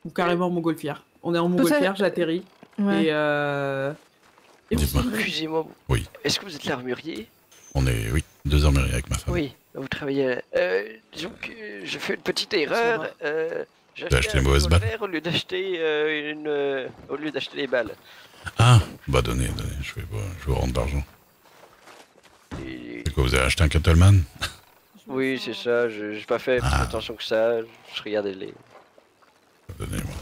Ou carrément montgolfière. On est en montgolfière, j'atterris. Ouais. Et vous Excusez-moi. Oui. Est-ce que vous êtes l'armurier? On est, oui, 2 armuriers avec ma femme. Oui, vous travaillez. Disons que je fais une petite erreur. J'ai acheté une mauvaise balle au lieu d'acheter au lieu d'acheter les balles. Ah, bah donnez, je vais vous rendre d'argent. C'est quoi, vous avez acheté un Kettleman? Oui, c'est ça, j'ai pas fait plus attention que ça, je regardais les... Donnez-moi.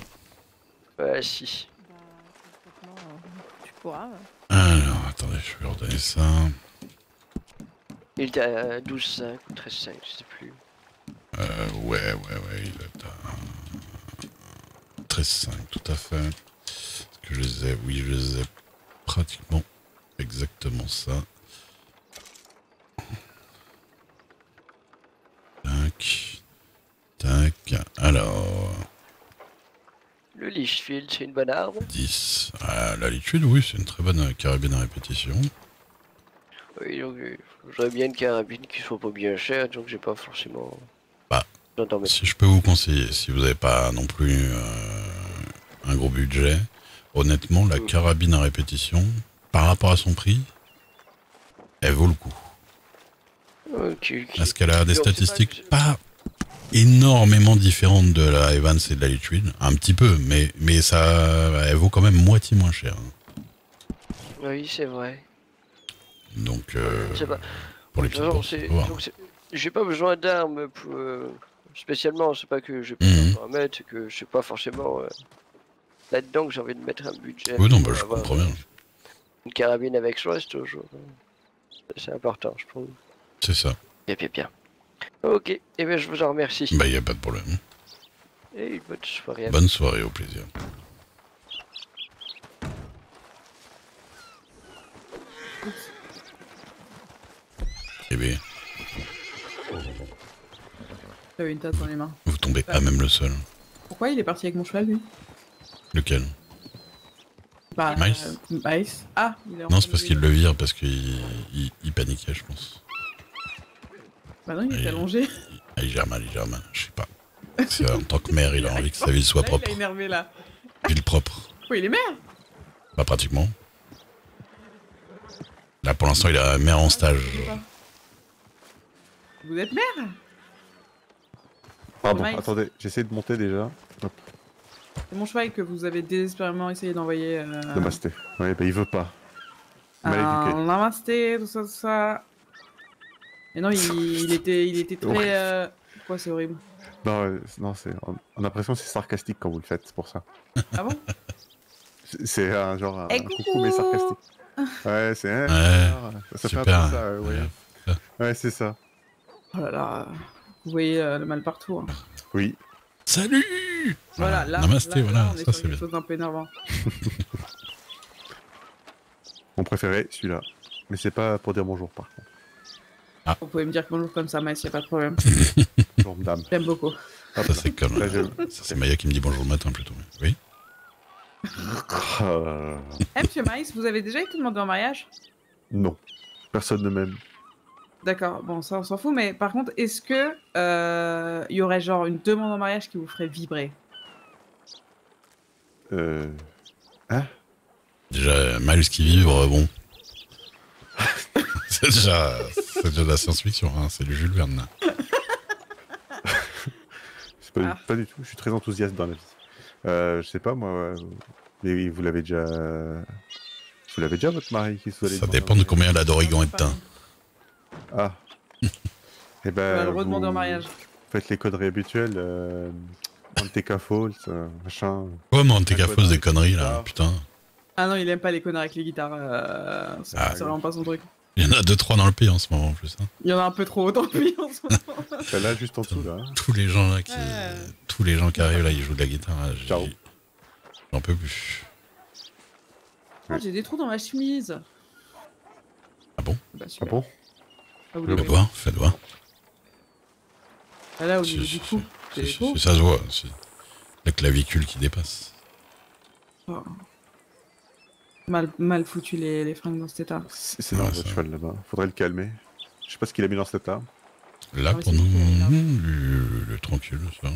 Ouais, si. Tu pourras. Alors, attendez, je vais redonner ça. Il était à 12,5 ou 13,5, je sais plus. Ouais, il est à 13,5, tout à fait. Est-ce que je les ai? Oui, je les ai pratiquement exactement ça. Tac. Tac. Alors... Le Lichfield, c'est une bonne arme. 10. Ah, la Lichfield, oui, c'est une très bonne carabine à répétition. Oui, donc j'aurais bien une carabine qui soit pas bien chère, donc j'ai pas forcément... Bah, si je peux vous conseiller, si vous n'avez pas non plus un gros budget, honnêtement, la carabine à répétition, par rapport à son prix, elle vaut le coup. Parce qu'elle a des statistiques pas énormément différentes de la Evans et de la Litchfield, un petit peu, mais ça, elle vaut quand même moitié moins cher. Oui, c'est vrai. Donc, pas... pour les petites bourses, j'ai pas besoin d'armes pour, spécialement, c'est pas que j'ai pas d'armes à mettre, c'est que je sais pas forcément là-dedans que j'ai envie de mettre un budget. Oui, non, bah, je comprends bien. Une carabine avec soi, c'est toujours... C'est important, je trouve. C'est ça. Bien. Ok, et bien je vous en remercie. Bah, y a pas de problème. Et bonne soirée. Bonne soirée, au plaisir. Eh bien. J'avais une tasse dans les mains. Vous tombez à même le sol. Pourquoi il est parti avec mon cheval, lui? Lequel? Bah, Mice. Mice. Ah, il est non, c'est parce qu'il le vire, parce qu'il paniquait, je pense. Bah non, il est allongé. Il gère mal, je sais pas. En tant que maire, il a envie que sa ville soit propre. Il est énervé, là. Ville propre. Oui, il est maire. Bah, pratiquement. Là, pour l'instant, il est maire en stage. Vous êtes maire? Pardon, attendez, j'essaie de monter déjà. Hop. C'est mon cheval que vous avez désespérément essayé d'envoyer... Namasté. Ouais, bah il veut pas. Mal éduqué. Namasté, tout ça. Et non, il était très... Pourquoi c'est horrible? Non, c'est... On a l'impression que c'est sarcastique quand vous le faites, c'est pour ça. Ah bon? C'est un genre... un coucou, coucou mais sarcastique. Ouais, c'est... ça super. fait un peu ça, ouais. Ouais, c'est ça. Oh là là... Vous voyez le mal partout. Hein. Oui. Salut! Voilà, là, Namasté, là, voilà, on est ça sur c'est quelque bien. chose d'un peu énervant. Mon préféré, celui-là. Mais c'est pas pour dire bonjour, par contre. Ah. Vous pouvez me dire bonjour comme ça, Maïs, y'a pas de problème. Bonjour, madame. J'aime beaucoup. Ça c'est comme... Ça c'est Maya qui me dit bonjour le matin, plutôt. Oui? Monsieur Maïs, vous avez déjà été demandé en mariage? Non. Personne ne m'aime. D'accord, bon, ça on s'en fout, mais par contre, est-ce que y aurait genre une demande en mariage qui vous ferait vibrer? Hein? Déjà, Miles qui vibre, bon. c'est déjà de la science-fiction, hein, c'est du Jules Verne. C'est pas du tout, je suis très enthousiaste dans la vie. Je sais pas, moi... Mais vous l'avez déjà... Vous l'avez déjà, votre mari qui soit allé... Ça dépend de combien elle a d'origan et de thym. Ah. Et ben... On va le redemander en mariage. Faites les conneries habituelles, Manteca Falls, machin... Ouais, Manteca Falls, des conneries, là, putain. Ah non, il aime pas les connards avec les guitares, c'est vraiment pas son truc. Il y en a 2-3 dans le pays en ce moment, en plus. Hein. Il y en a un peu trop dans le pays en ce moment. Là, juste en dessous, là. Tous les gens là tous les gens qui arrivent là, ils jouent de la guitare. J'en peux plus. Ah, j'ai des trous dans ma chemise. Ah bon? Bah, ah bon? Ah, Faites voir. Ah, là, au niveau du cou. Ça se voit, c'est la clavicule qui dépasse. Oh. Mal foutu les fringues dans cet état. C'est dans votre cheval là-bas, faudrait le calmer. Je sais pas ce qu'il a mis dans cet état. Là, pour nous, le tranquille, ça.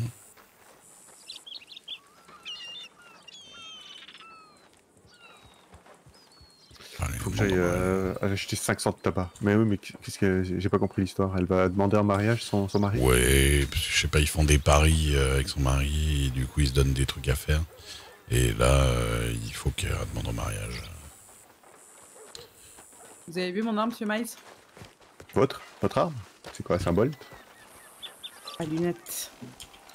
j'aille acheter 500 de tabac. Mais oui, mais qu'est-ce que... J'ai pas compris l'histoire. Elle va demander en mariage son mari? Ouais, parce que je sais pas, ils font des paris avec son mari, et du coup ils se donnent des trucs à faire. Et là, il faut qu'elle demande en mariage. Vous avez vu mon arme, monsieur Miles? Votre arme? C'est quoi, un symbole? La lunette.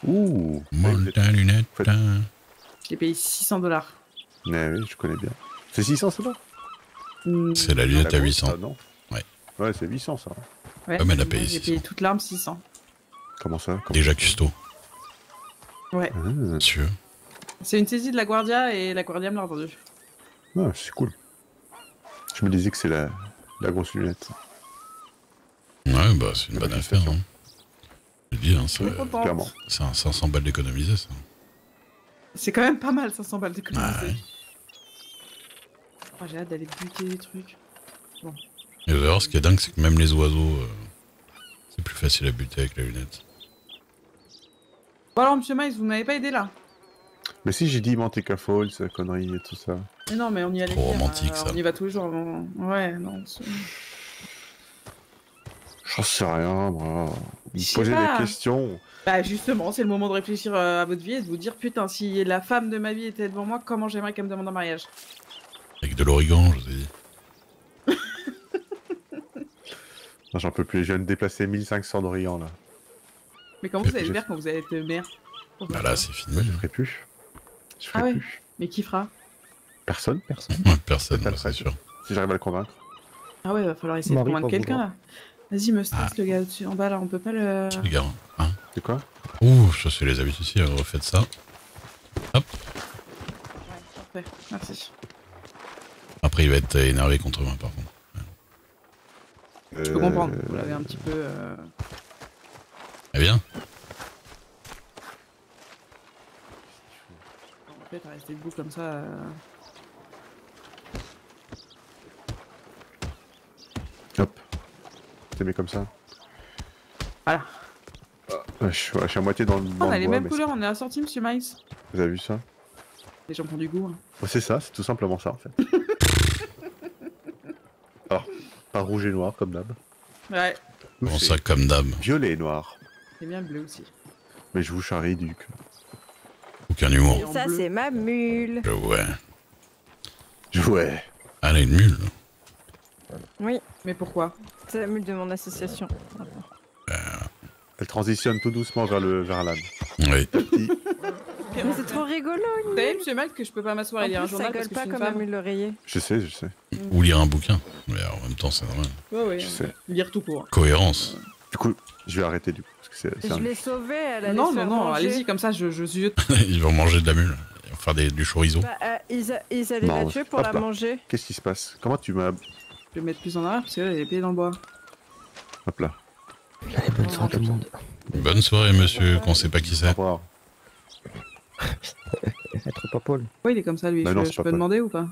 Ouh. Monta lunette. Je l'ai payé 600 $. Mais oui, je connais bien. C'est 600, c'est là? C'est la lunette à 800. Ça, non? Ouais. Ouais, c'est 800 ça. Ouais, mais elle a payé j'ai 600. payé toute l'arme 600. Comment ça? Déjà custo. Ouais. Monsieur. C'est une saisie de la Guardia et la Guardia me l'a rendu. Ah, c'est cool. Je me disais que c'est la grosse lunette. Ouais, bah c'est une bonne affaire. Hein. Je dis, hein, Clairement. c'est un 500 balles d'économiser, ça. C'est quand même pas mal, 500 balles d'économiser. Ouais. Oh, j'ai hâte d'aller buter des trucs. Bon. Et d'ailleurs, ce qui est dingue, c'est que même les oiseaux, c'est plus facile à buter avec la lunette. Bon alors, monsieur Miles, vous m'avez pas aidé là. Mais si j'ai dit Manteca Falls, conneries et tout ça. Mais non, mais on y allait. Trop romantique, ça. On y va tous les jours. Ouais, non. J'en sais rien, moi. Vous Je sais posez pas. des questions. Bah justement, c'est le moment de réfléchir à votre vie et de vous dire putain, si la femme de ma vie était devant moi, comment j'aimerais qu'elle me demande en mariage. Avec de l'origan, je vous ai dit. Non, j'en peux plus, je viens de déplacer 1500 d'Orient là. Mais comment vous allez le faire quand vous allez être mère? Bah là, c'est fini. Ouais, je ferai plus. Je ferai Ah ouais. plus. Mais qui fera? Personne. Personne, Total c'est Fred. sûr. Si j'arrive à le convaincre. Ah ouais, va falloir essayer Marie, de convaincre pas quelqu'un là. Vas-y, me stresse le gars au-dessus en bas là, on peut pas le... Les gars, hein. C'est quoi? Ouh, ça c'est les habitudes ici, refaites ça. Hop. Ouais, parfait, merci. Après, il va être énervé contre moi, par contre. Je peux comprendre, vous l'avez un petit peu... Eh bien. En fait, à rester debout comme ça... Hop. T'es mis comme ça. Voilà. Ouais, je suis à moitié dans le On a bois, les mêmes mais couleurs, on est assortis, monsieur Miles. vous avez vu ça? Les gens qui ont du goût. Hein. Ouais, c'est ça, c'est tout simplement ça en fait. Alors, pas rouge et noir comme d'hab. Ouais, Nous, Bon, c'est ça comme d'hab. violet et noir. c'est bien bleu aussi. Mais je vous charrie du cul. Aucun humour. Et en Ça, bleu. c'est ma mule. Ouais. Ouais. Ah, elle a une mule. Oui, Mais pourquoi? c'est la mule de mon association. Elle transitionne tout doucement vers l'âne. Oui. Mais c'est trop rigolo, Vous une savez, mule. monsieur Miles, que je peux pas m'asseoir et En lire un plus, ça journal parce gueule que je pas suis une comme la femme. mule d'oreiller. Je sais. Ou lire un bouquin. Mais en même temps, c'est normal. Ouais, ouais, Je sais. lire tout court. Cohérence. Du coup, je vais arrêter du coup. Parce que c'est Je un... l'ai sauvée, elle allait Non, se non, faire non, manger. allez-y, comme ça, je ziote. Ils vont manger de la mule. Ils vont faire du chorizo. Bah, ils allaient Non, la tuer pour hop la là. manger. Qu'est-ce qui se passe? Comment tu m'as... Je vais me mettre plus en arrière parce que là, elle est pieds dans le bois. Hop là. Bonne soirée tout le monde. Bonne soirée, monsieur, qu'on sait pas qui Au c'est. revoir. Maître Papol. Pourquoi il est comme ça, lui? Bah Je non, peux- c'est je pas peux Paul. demander ou pas?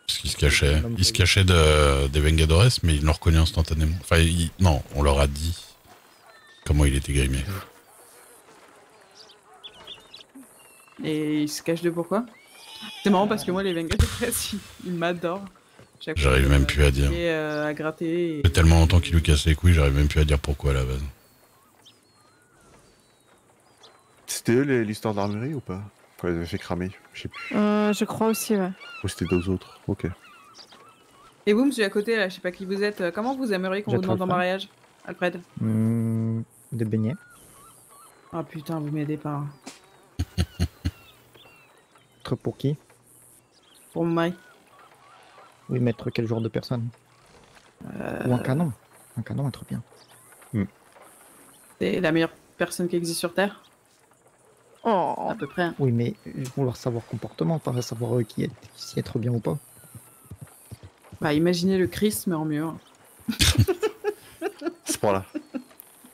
Parce qu'il se cachait. Il se cachait des Vengadores, mais ils l'ont reconnu instantanément. Enfin, non, on leur a dit comment il était grimé. Et il se cache de pourquoi? C'est marrant parce que moi, les Vengas de presse, ils m'adorent. Chaque fois, J'arrive même plus à dire. Et à gratter. Ça fait tellement longtemps qu'il lui casse les couilles, j'arrive même plus à dire pourquoi à la base. C'était eux l'histoire d'armurerie ou pas? Quand ils avaient fait cramer, je sais plus. Je crois aussi, ouais. Ou c'était deux autres? Ok. Et vous, monsieur à côté, là, je sais pas qui vous êtes, comment vous aimeriez qu'on vous J'être demande en Alpha. mariage, Alfred? Des beignets. Ah putain, vous m'aidez pas. Hein. Très pour qui? Pour mon mari. Oui, mettre quel genre de personne? Ou un canon. Un canon est très bien. C'est la meilleure personne qui existe sur Terre, Oh. à peu près. Hein. Oui, mais vouloir savoir comportement, pas savoir si être bien ou pas. Bah, imaginez le Christ, mais en mieux. Hein. C'est pour là.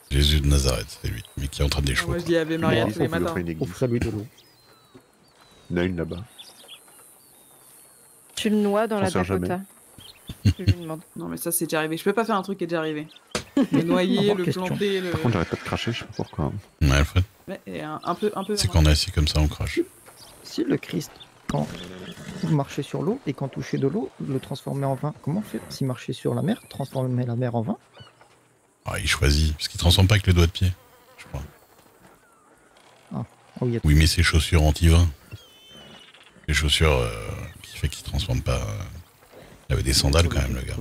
Jésus de Nazareth, c'est lui, mais qui est en train Moi, d'échouer. je dis Ave Maria tous les matins. Offrez-lui de l'eau. Il y en a une là-bas. Tu le noies dans On la sait jamais. Dakota. Je lui demande. Non, mais ça, c'est déjà arrivé. Je peux pas faire un truc qui est déjà arrivé. Le noyer, Bonne le question. planter, le... Par contre, j'arrête pas de cracher, je sais pas pourquoi. Ouais, Alfred, Ouais, et un peu. c'est qu'on est assis comme ça, on crache. Si le Christ, quand vous marchez sur l'eau et quand touchez de l'eau, le transformer en vin. Comment faire si marchez sur la mer, transformer la mer en vin? Ah, il choisit, parce qu'il transforme pas avec le doigt de pied, je crois. Ah, oui, Oui, mais ses chaussures anti-vin. Les chaussures qui fait qu'il transforme pas. Il avait des sandales quand même, le gars.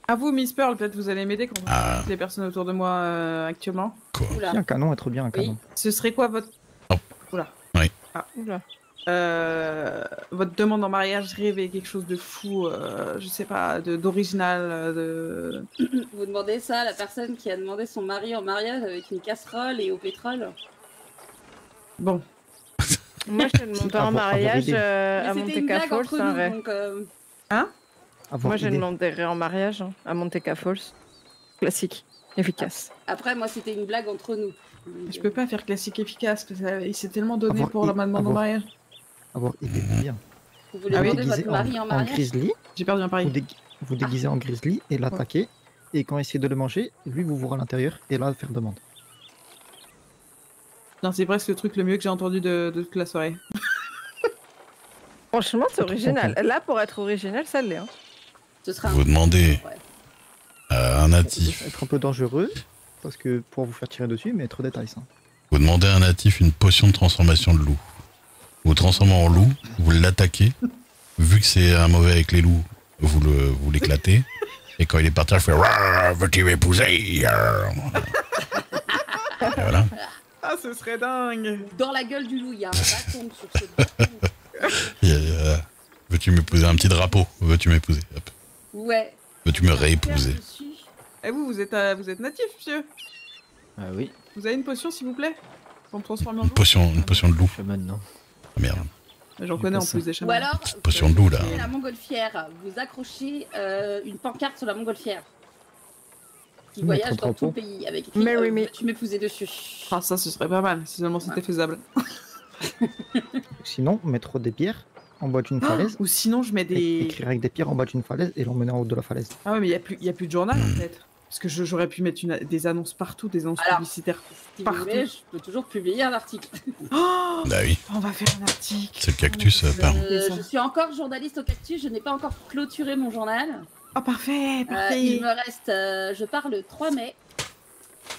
À vous, Miss Pearl, peut-être vous allez m'aider quand les personnes autour de moi actuellement. Quoi? Si, un canon, être bien un canon. Ce serait quoi votre... Oh. Oula. Oui. Ah. Oula. Votre demande en mariage rêvée, quelque chose de fou, je sais pas, d'original, de... Vous demandez ça à la personne qui a demandé son mari en mariage avec une casserole et au pétrole? Bon. Moi, je ne demande pas en mariage à Monteka Falls, c'est un rêve. Donc, Hein? Moi, je demanderais en mariage à Monteka Falls. Classique, efficace. Après, moi, c'était une blague entre nous. Je peux pas faire classique efficace, parce qu'il s'est tellement donné pour la demande en mariage. Avoir idée bien. Vous voulez demander votre mari en en mariage? grizzly. J'ai perdu un pari. Vous déguisez en grizzly et l'attaquer. Et quand il essaie de le manger, lui vous voir à l'intérieur et là faire demande. Non, c'est presque le truc le mieux que j'ai entendu de toute la soirée. Franchement, c'est original. Là, pour être original, ça l'est. Hein. Ce sera Vous demandez à un natif. Ça peut être un peu dangereux parce que pour vous faire tirer dessus, mais trop détails ça. Vous demandez à un natif une potion de transformation de loup. Vous transformez en loup, vous l'attaquez. Vu que c'est un mauvais avec les loups, vous l'éclatez. Et quand il est parti, il fait « Veux-tu m'épouser ?» Et voilà. Ah, ce serait dingue. dans la gueule du loup. Il y a un bâton sur ce bâton. Veux-tu m'épouser? Un petit drapeau. Veux-tu m'épouser? Hop. Ouais. Veux-tu me réépouser? Et vous êtes natif, monsieur? Ah oui. Vous avez une potion, s'il vous plaît? Pour me transformer en Une loup? potion de loup. Maintenant. Ah merde. J'en connais en plus des Ou chamans. alors, Potion de loup, là. vous la montgolfière. Vous accrochez une pancarte sur la montgolfière. Qui voyage dans tout le pays avec écrit Marry me. tu m'épouser dessus. Ah, ça, ce serait pas mal, si seulement c'était faisable. Sinon, mettre des pierres en bas d'une falaise. Ou sinon, je mets des... Écrire avec des pierres en bas d'une falaise et l'emmener en haut de la falaise. Ah ouais, mais il y a plus de journal, en fait. Parce que j'aurais pu mettre des annonces partout, des annonces publicitaires. Si vous Partout. voulez, je peux toujours publier un article. Oh, Bah oui. on va faire un article. C'est le cactus, par. Je suis encore journaliste au Cactus, je n'ai pas encore clôturé mon journal. Oh, parfait, parfait. Il me reste, je pars le 3 mai.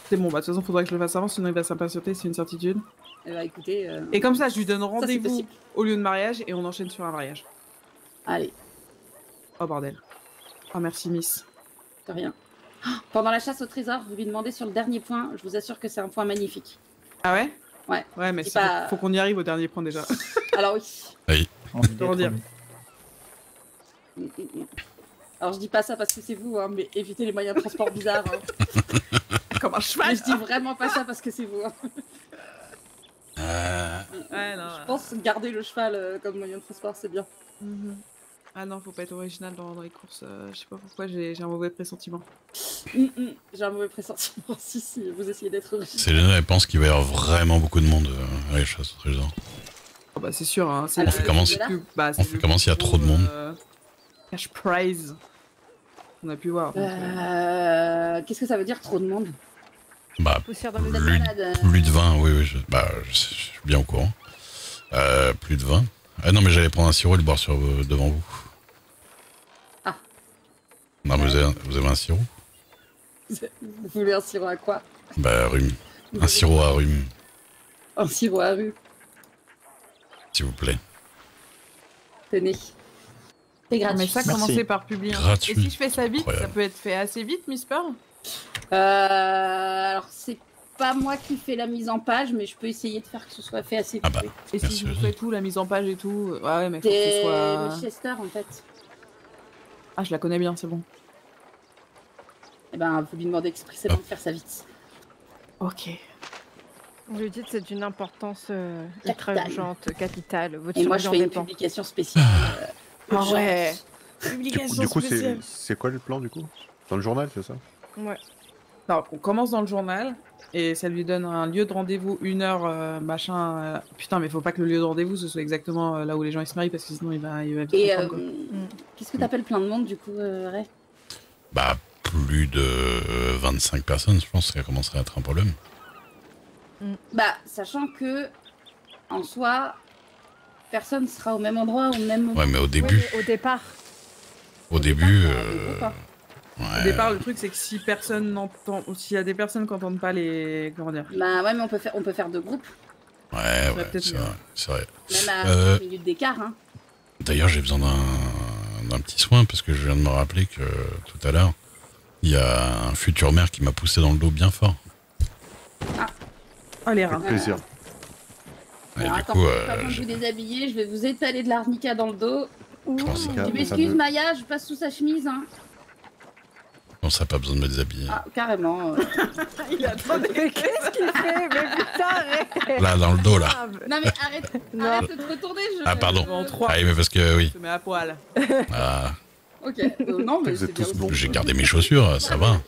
C'est bon, bah de toute façon, faudrait que je le fasse avant, sinon il va s'impatienter, c'est une certitude. Eh ben, écoutez, Et comme ça, je lui donne c'est rendez-vous possible. au lieu de mariage et on enchaîne sur un mariage. Allez, Oh bordel. Oh merci, Miss. de rien. Pendant la chasse au trésor, vous lui demandez sur le dernier point, je vous assure que c'est un point magnifique. Ah ouais? Ouais. Ouais, mais C'est faut, pas- faut qu'on y arrive au dernier point déjà. Alors oui. Envie Comment dire? Alors je dis pas ça parce que c'est vous, hein, mais évitez les moyens de transport bizarres. Hein. Comme un cheval. Mais je dis vraiment pas ça parce que c'est vous. Hein. Ouais, non. Je pense garder le cheval comme moyen de transport, c'est bien. Mhm. Ah non, faut pas être original dans les courses. Je sais pas pourquoi, j'ai un mauvais pressentiment. J'ai un mauvais pressentiment. Si, vous essayez d'être original. Selena, elle pense qu'il va y avoir vraiment beaucoup de monde à la chasse au trésor. Oh bah c'est sûr, hein. On fait comment s'il y a trop de monde? Cash prize. On a pu voir. donc, Qu'est-ce que ça veut dire trop de monde? Bah, Poussière dans les plus de 20, oui, je suis bien au courant. Plus de 20. Ah non, mais j'allais prendre un sirop et le boire devant vous. Ah. Non, mais vous avez un sirop? Vous voulez un sirop à quoi? Bah, rhume. Un sirop à rhume, Un sirop à rue. s'il vous plaît. Tenez. C'est gratuit. Mais ça, Merci. commencer par publier. Gratuit. Et si je fais ça vite, Incroyable. ça peut être fait assez vite, Miss Pearl? Alors, c'est pas moi qui fais la mise en page, mais je peux essayer de faire que ce soit fait assez vite. Ah bah, oui. Et si Merci, je vous vas-y. fais tout, la mise en page et tout? Ouais, mais faut que ce C'est soit... Chester, en fait. Ah, je la connais bien, c'est bon. Eh ben, vous lui demandez expressément de faire ça vite. Ok. Vous lui dites c'est d'une importance ultra Capitale. urgente, capitale. Votre Et moi, je survie fais en une dépend. publication spéciale. Ah ouais. urgente. Publication Du coup, spéciale. c'est quoi le plan du coup? Dans le journal, c'est ça? Ouais. Non, on commence dans le journal et ça lui donne un lieu de rendez-vous, 1 heure, machin. Putain, mais faut pas que le lieu de rendez-vous ce soit exactement là où les gens ils se marient parce que sinon il va vite Et comprendre, quoi. qu'est-ce que t'appelles plein de monde, du coup, Ray? Bah, plus de 25 personnes, je pense que ça commencerait à être un problème. Bah, sachant que, en soi, personne sera au même endroit, au même moment. Ouais, mais au début. Oui, mais au départ. Au début. Au départ, le truc, c'est que si personne n'entend, ou s'il y a des personnes qui n'entendent pas les. Comment dire? Bah ouais, mais on peut faire 2 groupes. Ouais, c'est vrai. C'est vrai. Même à 1 minute d'écart, hein. D'ailleurs, j'ai besoin d'un petit soin parce que je viens de me rappeler que tout à l'heure, il y a un futur maire qui m'a poussé dans le dos bien fort. Ah. Oh, les rats. Avec plaisir. Et Alors, du attends, coup, avant de vous déshabiller, je vais vous étaler de l'arnica dans le dos. Arnica, Tu m'excuses, Maya, je passe sous sa chemise, hein. non, ça n'a pas besoin de me déshabiller. Ah, carrément. Il a trop Mais qu'est-ce qu'il fait? Mais putain, arrête! Là, dans le dos, là. Non mais arrête, Non. arrête de te retourner, je... Ah, pardon. En 3, Ah oui, mais parce que, oui. je te mets à poil. Ah, Ok, non mais Vous c'est êtes bien tous aussi. blonds. j'ai gardé mes chaussures, ça va.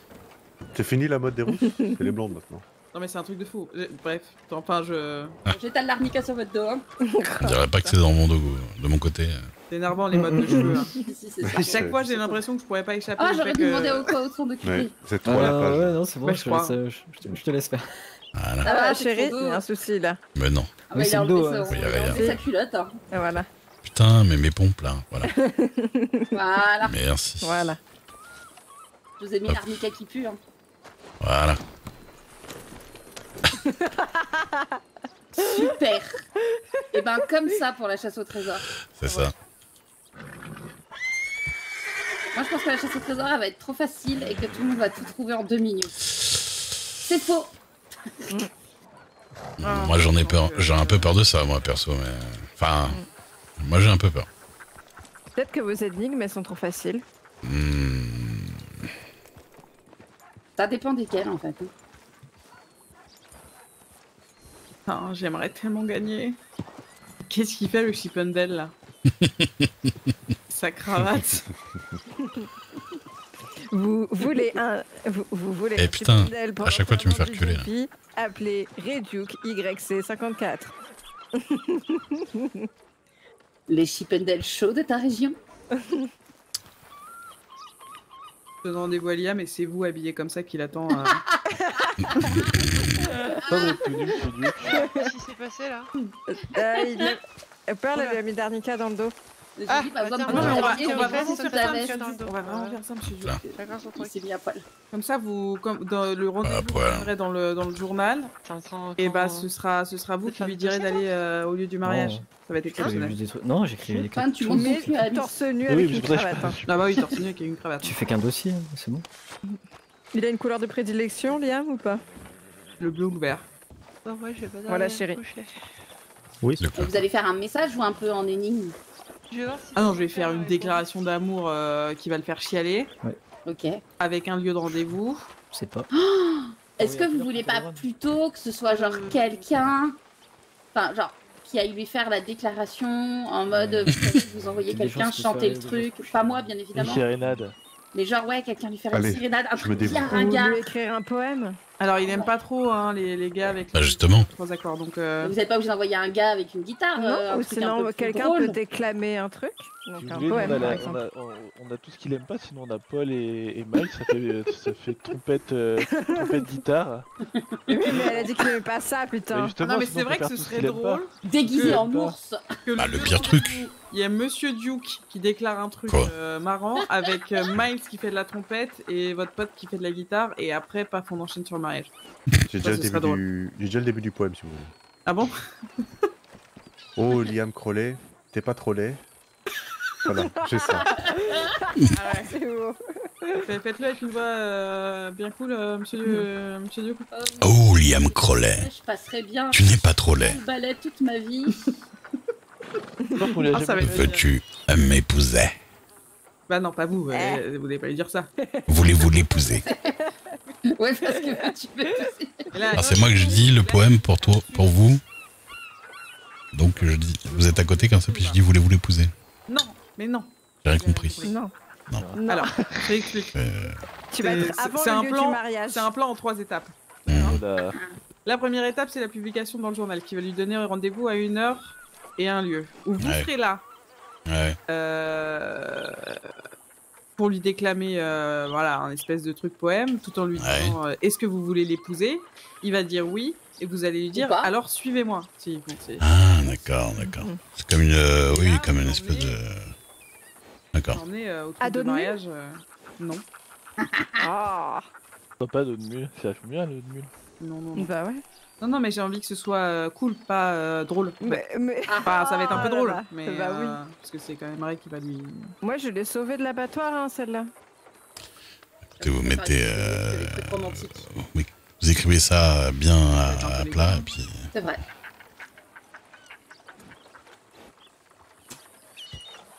C'est fini la mode des rousses. C'est les blondes maintenant. Non, mais c'est un truc de fou. Bref, enfin, je. J'étale l'arnica sur votre dos, hein. Je dirais pas que c'est dans mon dos, de mon côté. C'est énervant les modes de cheveux. Hein. Si, c'est ça. À chaque fois, j'ai l'impression que je pourrais pas échapper. Ah, au j'aurais fait dû que- demander au quoi autant de Ouais, culer. vous êtes trop à la page. Ouais, non, c'est bon, Ouais, je, je crois. je te laisse faire. Voilà. Ah, Ah, c'est chérie, trop il y beau. a un souci là. Mais non. Ah, Oui, bah, il c'est a le dos, enlevé hein. son- Il y a il a rien. enlevé sa culotte, hein. Et voilà. Putain, mais mes pompes, là. Voilà. Voilà, Merci. Voilà. je vous ai mis Hop. l'arnica qui pue, hein. Voilà. Super. Et ben comme ça pour la chasse au trésor. C'est ça. Moi je pense que la chasse au trésor elle va être trop facile et que tout le monde va tout trouver en 2 minutes. C'est faux. Moi, j'en ai peur. J'ai un peu peur de ça, moi, perso. Mais... Enfin, moi, j'ai un peu peur. Peut-être que vos énigmes, elles sont trop faciles. Ça dépend desquels en fait. Putain, j'aimerais tellement gagner. Qu'est-ce qu'il fait le Chippendale là? Sa cravate. Vous voulez vous voulez Eh, un putain, Chippendale pour à chaque fois, tu me fais l'entraînement reculer, du GP, appelez Reduke YC54. Les Chippendales chauds de ta région. Je donne rendez-vous à Liam et c'est vous habillé comme ça qu'il attend. Ça, vous êtes tenu, je suis dur. Qu'est-ce qui s'est passé là? Pearl, elle a mis d'arnica dans le dos. J'ai Ah, dit pas besoin de bah vous tiens, on va- habiller, on va je vais vraiment passer faire sous ta ça, veste. monsieur, dans le dos. On va vraiment faire ça, monsieur. Là. Chacun son Il truc. s'est mis à poil. Comme ça, vous, comme dans le rendez-vous Ah, que vous voilà. donnerez dans le journal, et bah ce sera vous qui lui direz d'aller au lieu du mariage. Non. Ça va être exceptionnel. Non, j'écrivais des Enfin, cartes. tu montes ton Mais cul à la bise. torse nu Oui, avec mais une c'est pour ça que je- cravate. hein. Ah bah oui, torse nu avec une cravate. Tu fais qu'un dossier, hein, c'est bon. Il a une couleur de prédilection, Liam, ou pas? Le bleu ou le vert. Non, ouais, je vais pas Voilà, aller chérie. me coucher. Oui, Le Et vous allez faire un message ou un peu en énigme? Je vais voir si Ah non, peux je vais faire une répondre. déclaration d'amour qui va le faire chialer, Ok. avec un lieu de rendez-vous. Je sais pas. Est-ce Oui, que à vous quelle voulez heure t'as pas le droit plutôt que ce soit genre quelqu'un, enfin genre qui aille lui faire la déclaration en mode vous savez, vous envoyez Des gens quelqu'un qui chanter le feraient- truc, pas moi bien Une évidemment, sérénade. mais genre ouais quelqu'un lui faire une Allez, sérénade, un je me truc bien dévoue. Ou ringard. lui écrire un poème? Alors il aime pas trop hein, les gars avec Bah, les justement. 3 accords, donc Vous n'êtes pas obligé d'envoyer un gars avec une guitare, Non, un ou truc un sinon peu plus quelqu'un drôle. peut déclamer un truc. Donc Si vous un voulez, poème, nous, par on, exemple. on a tout ce qu'il aime pas, sinon on a Paul et Mike, ça fait trompette, trompette guitare. Oui, mais elle a dit qu'il n'aimait pas ça, Mais putain. justement, non mais sinon, c'est on vrai peut que faire ce tout serait qu'il aime pas. drôle Déguisé que- en ours. que Bah, le lieu pire de truc. rendez-vous, il y a Monsieur Duke qui déclare un truc Quoi marrant, avec Miles qui fait de la trompette et votre pote qui fait de la guitare, et après paf on enchaîne sur le mariage. J'ai Ça, déjà, ce sera déjà le début du poème si vous voulez. Ah bon? Oh Liam Crowley, t'es pas trop laid. Voilà, j'ai ça. C'est beau. Faites-le avec une voix bien cool, monsieur Duke. Oh, Liam Crowley. Je passerai bien Tu n'es pas trop laid. le ballet toute ma vie. Je pense qu'on lui a Ah, ça jamais va être- fait. Veux-tu m'épouser? Bah non, pas vous, vous n'allez pas lui dire ça. Voulez-vous l'épouser? Ouais parce que tu veux aussi. Et là, Alors, c'est moi que je dis le poème pour toi, pour vous. Donc, je dis, vous êtes à côté comme ça, puis je dis, voulez-vous l'épouser? Non, mais non. J'ai rien compris. Non. Non. Non. Alors, je réexplique. Tu vas être avant c'est le un lieu plan- du mariage. C'est un plan en 3 étapes. Voilà. La première étape, c'est la publication dans le journal qui va lui donner un rendez-vous à une heure et un lieu. Où vous Ouais. serez là. Ouais. pour lui déclamer voilà, un espèce de truc poème, tout en lui disant est-ce que vous voulez l'épouser? Il va dire oui, et vous allez lui dire alors suivez-moi. Si, bon, ah, d'accord. C'est comme une, oui, comme une espèce de. D'accord. On est au truc de mariage, non. Ah. Pas d'eau de mule, ça fait bien l'eau de mule. Non. Bah ouais. Non, mais j'ai envie que ce soit cool, pas drôle. Mais... Enfin, ça va être un peu drôle, là. mais Bah oui. parce que c'est quand même Ray qui va lui. Moi, je l'ai sauvée de l'abattoir, hein, celle-là. Vous mettez. Oui, vous écrivez ça bien à plat, et puis. C'est vrai.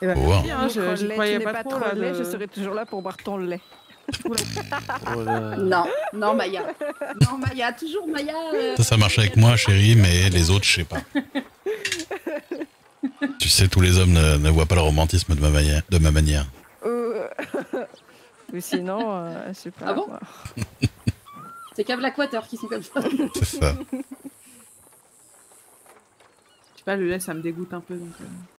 Eh ben, wow. hein, je croyais pas trop là. Je serai toujours là pour boire ton lait. Non, Maya. Non, Maya, toujours Maya. Ça marche avec moi, chérie, mais les autres, je sais pas. Tu sais, tous les hommes ne voient pas le romantisme de ma manière. Ou sinon, je sais pas. Ah bon? C'est qu'à Blackwater qui sont comme ça. C'est ça. Je sais pas, le lait, ça me dégoûte un peu. Donc,